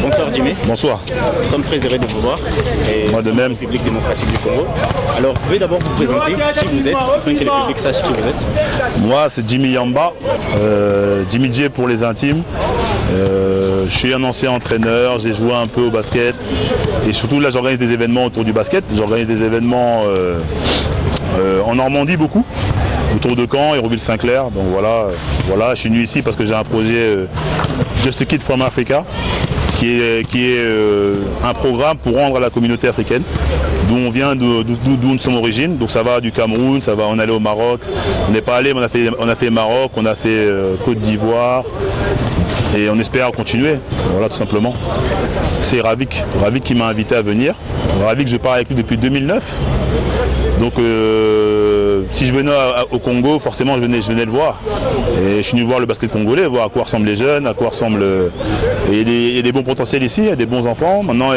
Bonsoir Jimmy. Bonsoir. Nous sommes très heureux de vous voir. Et moi de même. République démocratique du Congo. Alors, vous pouvez d'abord vous présenter qui vous êtes, afin que le public sache qui vous êtes. Moi, c'est Jimmy Yamba, Jimmy J pour les intimes. Je suis un ancien entraîneur, j'ai joué un peu au basket. Et surtout, là, j'organise des événements autour du basket. J'organise des événements en Normandie beaucoup, autour de Caen, Hérouville-Saint-Clair. Donc voilà, je suis venu ici parce que j'ai un projet Just a Kid from Africa, qui est un programme pour rendre à la communauté africaine, d'où on vient, d'où nous sommes origines. Donc ça va du Cameroun, ça va, on est allé au Maroc, on n'est pas allé, mais on a fait Maroc, on a fait Côte d'Ivoire, et on espère continuer, voilà tout simplement. C'est Ravik qui m'a invité à venir. Ravik, je pars avec lui depuis 2009. Donc si je venais au Congo, forcément je venais le voir. Et je suis venu voir le basket congolais, voir à quoi ressemblent les jeunes, à quoi ressemble... Et il y a des bons potentiels ici, il y a des bons enfants. Maintenant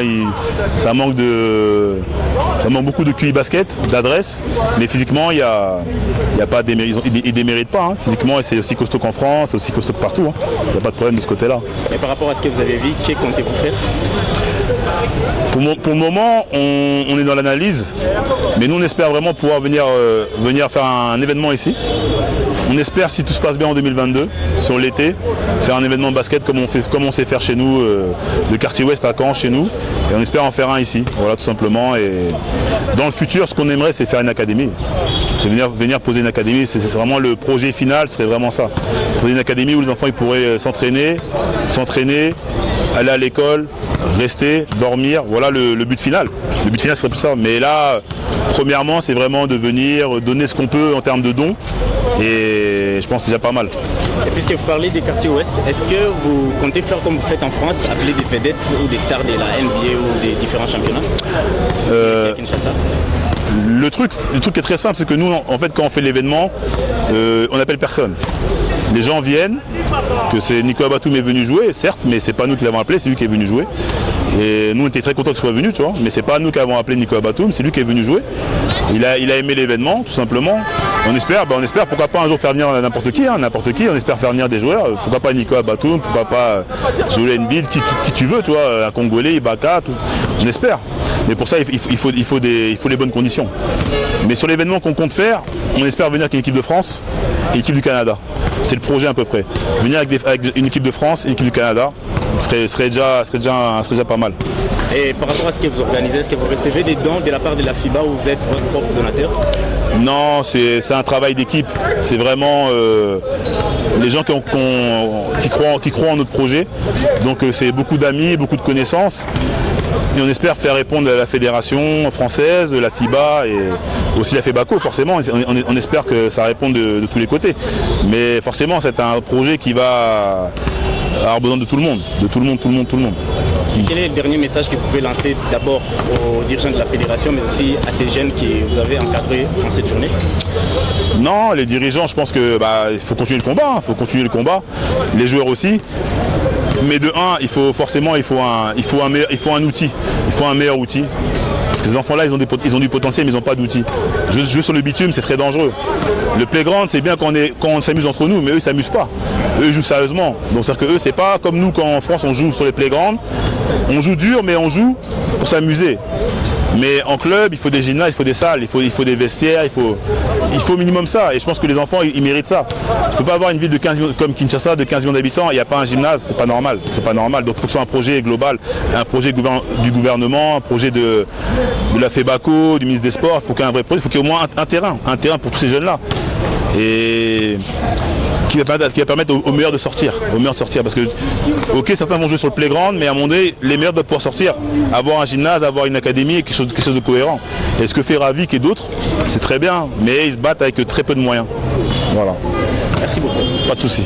ça manque beaucoup de QI basket, d'adresse. Mais physiquement, il y a pas ils ne déméritent pas. Hein. Physiquement, c'est aussi costaud qu'en France, c'est aussi costaud que partout. Hein. Il n'y a pas de problème de ce côté-là. Et par rapport à ce que vous avez vu, que comptez-vous faire ? Pour le moment, on est dans l'analyse, mais nous on espère vraiment pouvoir venir faire un événement ici. On espère, si tout se passe bien en 2022, sur l'été, faire un événement de basket comme on sait faire chez nous, le quartier ouest à Caen, chez nous, et on espère en faire un ici, voilà tout simplement. Et dans le futur, ce qu'on aimerait, c'est faire une académie. C'est venir poser une académie, c'est vraiment le projet final, serait vraiment ça. Poser une académie où les enfants ils pourraient s'entraîner, aller à l'école, rester, dormir, voilà le but final. Le but final serait plus ça. Mais là, premièrement, c'est vraiment de venir donner ce qu'on peut en termes de dons. Et je pense que c'est déjà pas mal. Et puisque vous parlez des quartiers ouest, est-ce que vous comptez faire comme vous faites en France, appeler des vedettes ou des stars de la NBA ou des différents championnats à Kinshasa? Le truc est très simple, c'est que nous, en fait, quand on fait l'événement, on n'appelle personne. Les gens viennent, que c'est Nicolas Batum est venu jouer, certes, mais c'est pas nous qui l'avons appelé, c'est lui qui est venu jouer. Et nous on était très contents qu'il soit venu, tu vois, mais c'est pas nous qui avons appelé Nicolas Batum, c'est lui qui est venu jouer. Il a aimé l'événement, tout simplement. On espère pourquoi pas un jour faire venir n'importe qui, on espère faire venir des joueurs, pourquoi pas Nicolas Batum, pourquoi pas Joel Embiid, qui tu veux, tu vois, un Congolais, Ibaka, tout. On espère. Mais pour ça il faut les bonnes conditions. Mais sur l'événement qu'on compte faire, on espère venir avec une équipe de France et une équipe du Canada. C'est le projet à peu près. Venir avec une équipe de France et une équipe du Canada serait déjà pas mal. Et par rapport à ce que vous organisez, est-ce que vous recevez des dons de la part de la FIBA ou vous êtes votre propre donateur? Non, c'est un travail d'équipe. C'est vraiment les gens qui croient en notre projet. Donc c'est beaucoup d'amis, beaucoup de connaissances. Et on espère faire répondre à la fédération française, la FIBA et aussi la FEBACO forcément. On espère que ça réponde de tous les côtés. Mais forcément c'est un projet qui va avoir besoin de tout le monde. Tout le monde. Et quel est le dernier message que vous pouvez lancer d'abord aux dirigeants de la fédération mais aussi à ces jeunes que vous avez encadrés en cette journée? Non, les dirigeants, je pense que il faut continuer le combat, les joueurs aussi. Mais de un, il faut un meilleur outil. Parce que ces enfants-là, ils ont du potentiel, mais ils n'ont pas d'outils. Jouer sur le bitume, c'est très dangereux. Le playground, c'est bien quand on s'amuse entre nous, mais eux, ils ne s'amusent pas. Eux, ils jouent sérieusement. Donc, c'est-à-dire que eux, c'est pas comme nous, quand en France, on joue sur les playgrounds. On joue dur, mais on joue pour s'amuser. Mais en club, il faut des gymnases, il faut des salles, il faut des vestiaires, il faut au minimum ça. Et je pense que les enfants, ils méritent ça. Tu ne peux pas avoir une ville de 15 millions, comme Kinshasa de 15 millions d'habitants, il n'y a pas un gymnase, c'est pas normal. Donc il faut que ce soit un projet global, un projet du gouvernement, un projet de la FEBACO, du ministre des Sports. Il faut qu'il y ait un vrai projet, il faut qu'il y ait au moins un terrain pour tous ces jeunes-là. Et qui va permettre aux meilleurs de sortir. Parce que, ok, certains vont jouer sur le playground, mais à un moment donné, les meilleurs doivent pouvoir sortir, avoir un gymnase, avoir une académie, quelque chose de cohérent. Et ce que fait Ravik et d'autres, c'est très bien, mais ils se battent avec très peu de moyens. Voilà. Merci beaucoup. Pas de souci.